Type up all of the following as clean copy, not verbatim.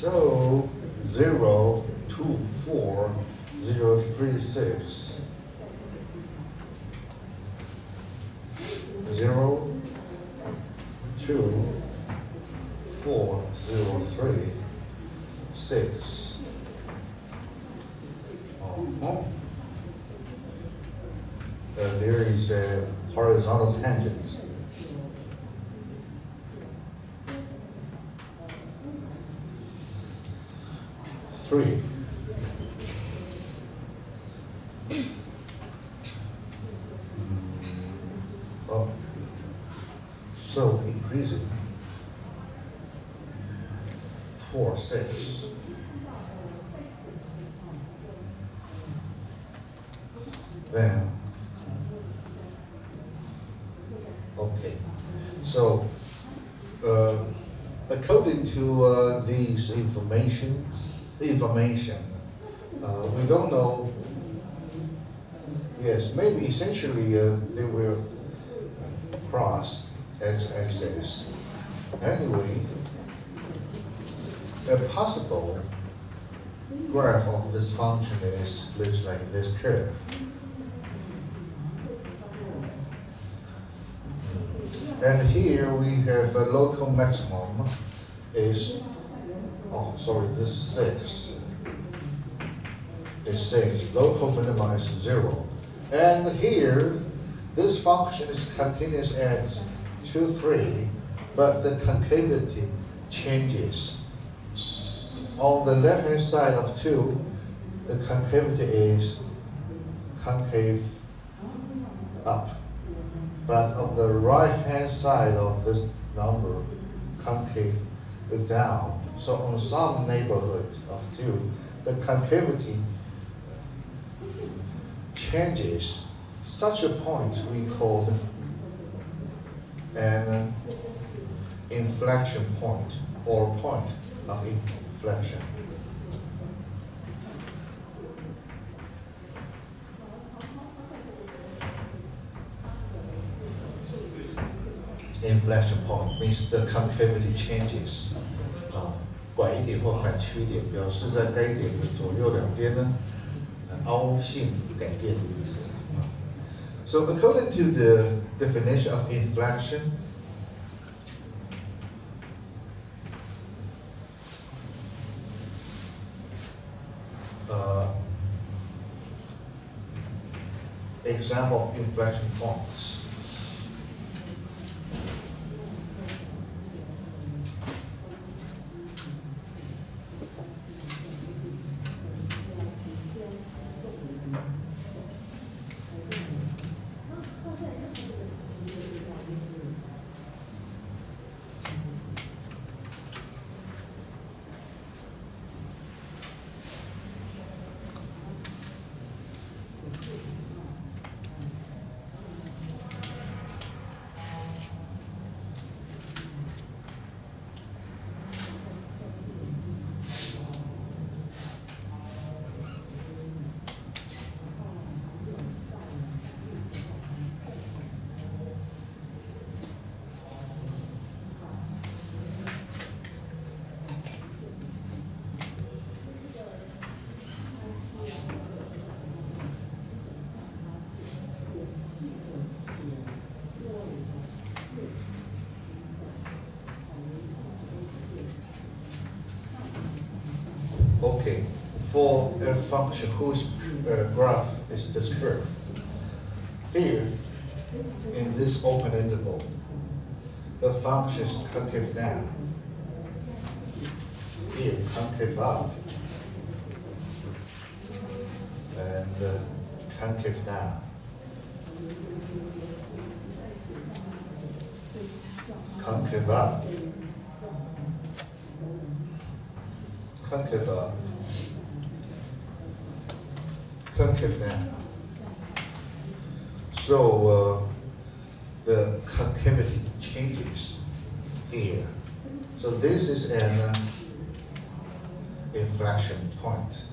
So 0, 2, 4, 0, 3, 6. 0, 2, 4, 0, 3, 6. There is a horizontal tangent. Three. Oh, so increasing. 4, 6. Then, okay. So, according to these information, we don't know. Yes, maybe essentially they will cross x-axis. Anyway, a possible graph of this function looks like this curve. And here we have a local maximum is, oh sorry, this is 6. It's 6. Local minimum is 0. And here, this function is continuous at 2, 3, but the concavity changes. On the left-hand side of 2, the concavity is concave up. But on the right-hand side of this number, concave is down. So on some neighborhood of 2, the concavity changes. Such a point we call an inflection point or point of inflection. Inflection point means the concavity changes. 拐一点或反曲点，表示在该点的左右两边呢，凹性改变的意思。So according to the definition of inflection, example of inflection points. Okay, for a function whose graph is this curve, here, in this open interval, the function is concave down. Here, concave up. And concave down. Concave up. Concave up. Concave down. So the concavity changes here. So this is an inflection point.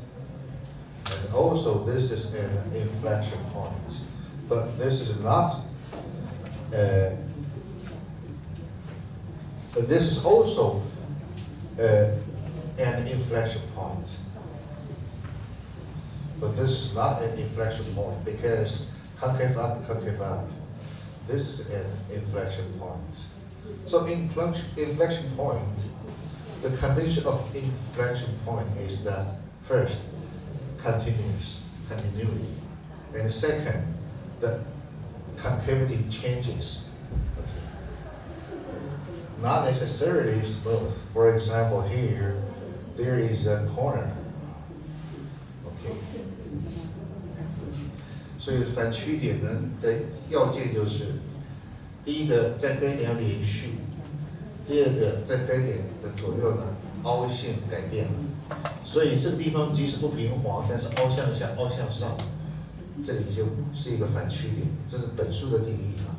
And also this is an inflection point. But this is not, but this is also an inflection point. But this is not an inflection point because concave up, concave up. This is an inflection point. So inflection point, the condition of inflection point is that first, continuity, and second, the concavity changes. Okay. Not necessarily smooth. For example, here, there is a corner. Okay. 所以反曲点呢的要件就是，第一个在该点要连续，第二个在该点的左右呢凹陷改变了，所以这个地方即使不平滑，但是凹向下、凹向上，这里就是一个反曲点，这是本数的定义啊。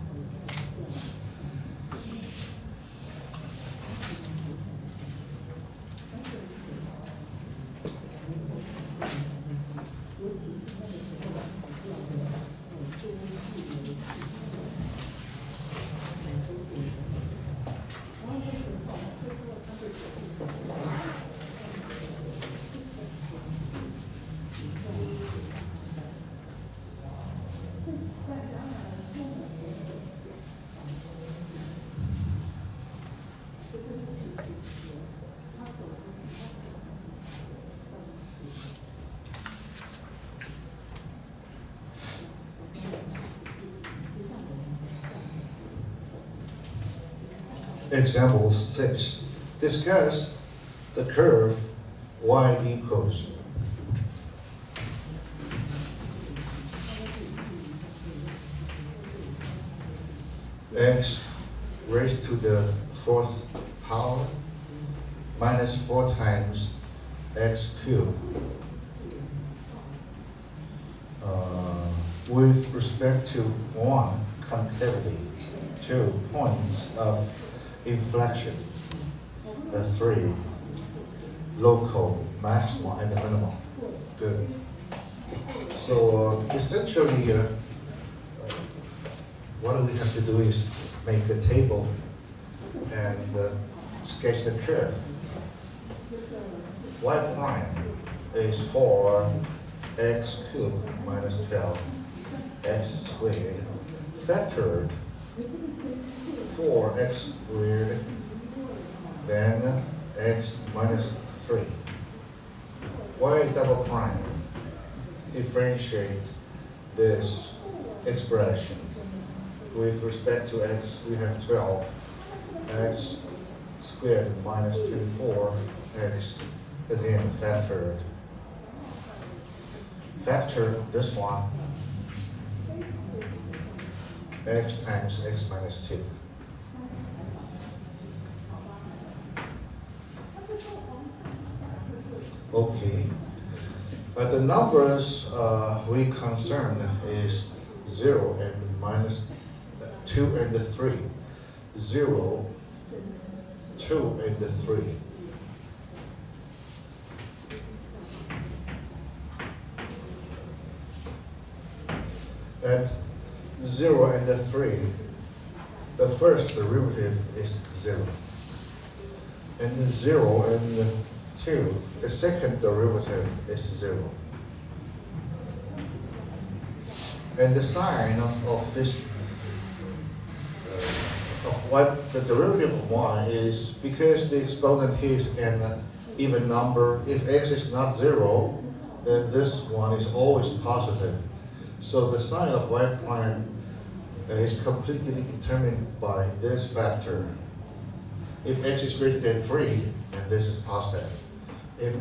Example 6. Discuss the curve y equals x raised to the fourth power minus 4 times x cubed with respect to one concavity, 2 points of inflection, 3 local maxima and minima. Good. So essentially, what we have to do is make a table and sketch the curve. Y prime is 4x cubed minus 12 x squared factored 4x squared, then x minus 3. Y double prime, differentiate this expression. With respect to x, we have 12, x squared minus 24, x again factored. Factor this one, x times x minus 2. Okay, but the numbers we concerned is 0 and minus 2 and 3. 0, 2 and 3. At 0 and 3, the first derivative is 0. And 0 and 2, the second derivative is 0. And the sign of this, of what the derivative of y is, because the exponent here is an even number, if x is not 0, then this one is always positive. So the sign of y prime is completely determined by this factor. If x is greater than 3, then this is positive. If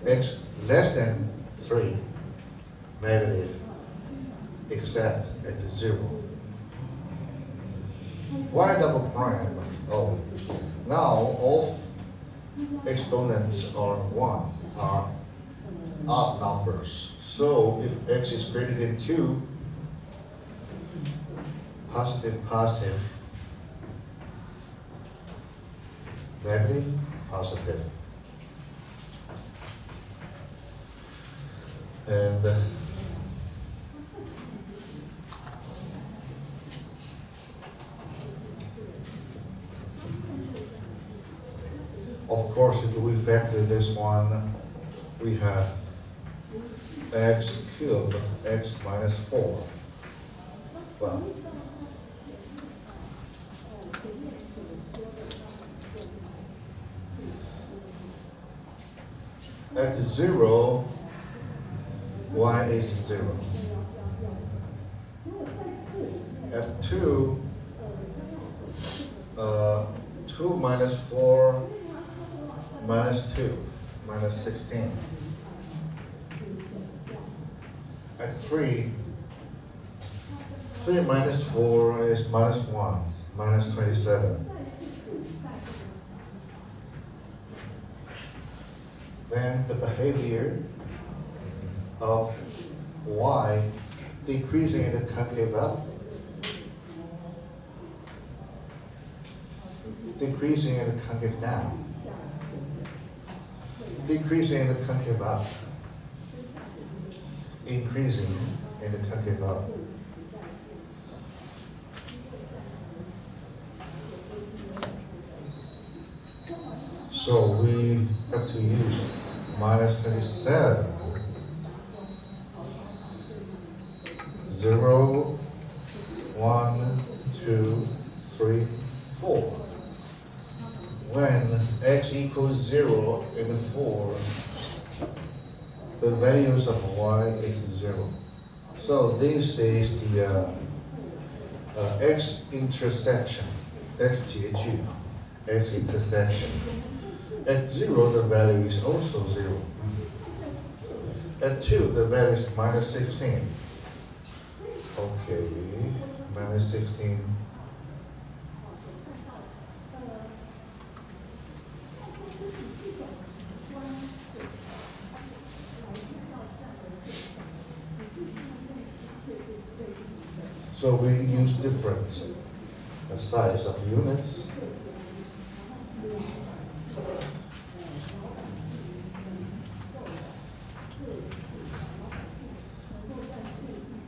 x less than 3, negative, except at 0. Y double prime, oh, now all exponents are 1, are odd numbers. So if x is greater than 2, positive, positive, negative, positive. And Of course, if we factor this one, we have x cubed x minus 4. Well, at 0, y is 0. At 2, 2 minus 4 minus 2, minus 16. At 3, 3 minus 4 is minus 1, minus 27. Then the behavior of y decreasing in the concave up, decreasing in the concave down, decreasing in the concave up, increasing in the concave up. So we have to use minus 27, 0, 1, 2, 3, 4. When x equals 0 and 4, the values of y is 0. So this is the x intersection, x 结句, x intersection. At 0, the value is also 0. At 2, the value is minus 16. Okay, minus 16. So we use different size of units.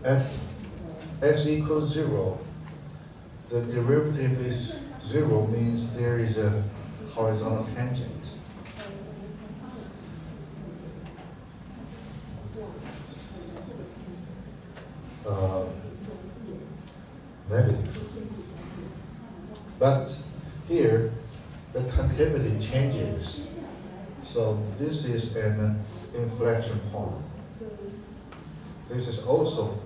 At x equals 0, the derivative is 0, means there is a horizontal tangent. Negative. But here, the concavity changes. So this is an inflection point. This is also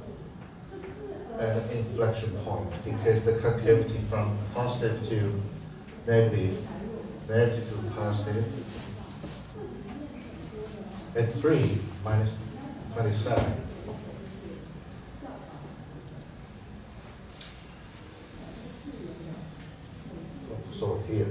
an inflection point because the concavity from positive to negative, negative to positive. At 3, minus 27. So here.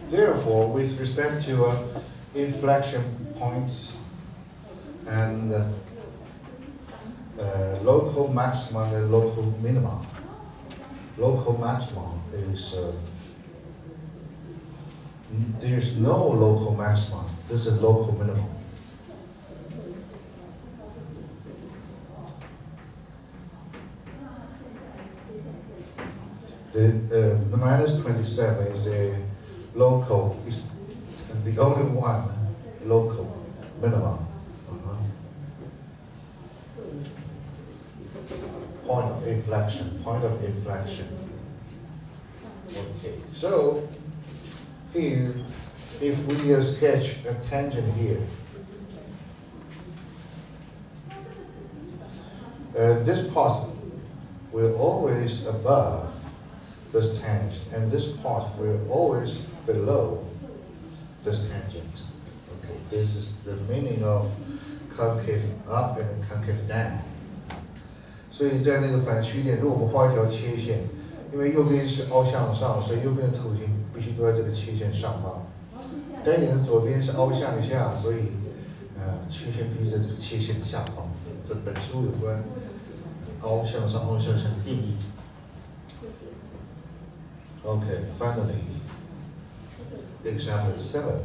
Therefore, with respect to inflection points and local maximum and local minimum, local maximum is, there's no local maximum, this is local minimum. The minus 27 is a local, is the only one local minimum. Point of inflection, point of inflection. Okay, so here, if we sketch a tangent here, this part will always above this tangent, and this part will always below this tangent. Okay, this is the meaning of concave up and concave down. 所以在那个反曲点，如果我们画一条切线，因为右边是凹向上，所以右边的图形必须都在这个切线上方。但你的左边是凹向下，所以曲线必须在这个切线下方。这本书有关凹向上、凹向下的定义。Okay, finally, example 7.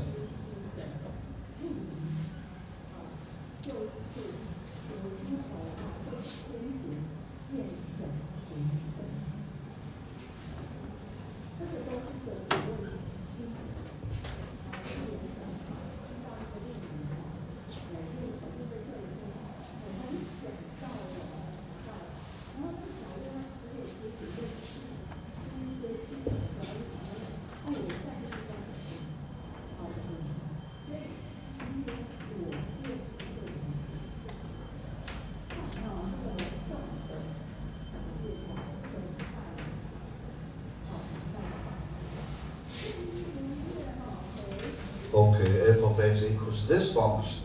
Okay, f of x equals this function.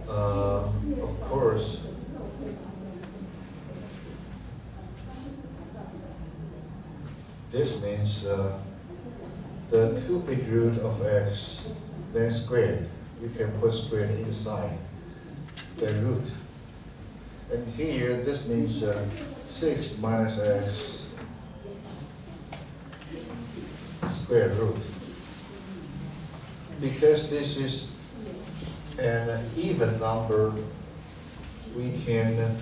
Of course, this means the cubic root of x, then squared. You can put squared inside the root. And here, this means 6 minus x square root. Because this is an even number, we can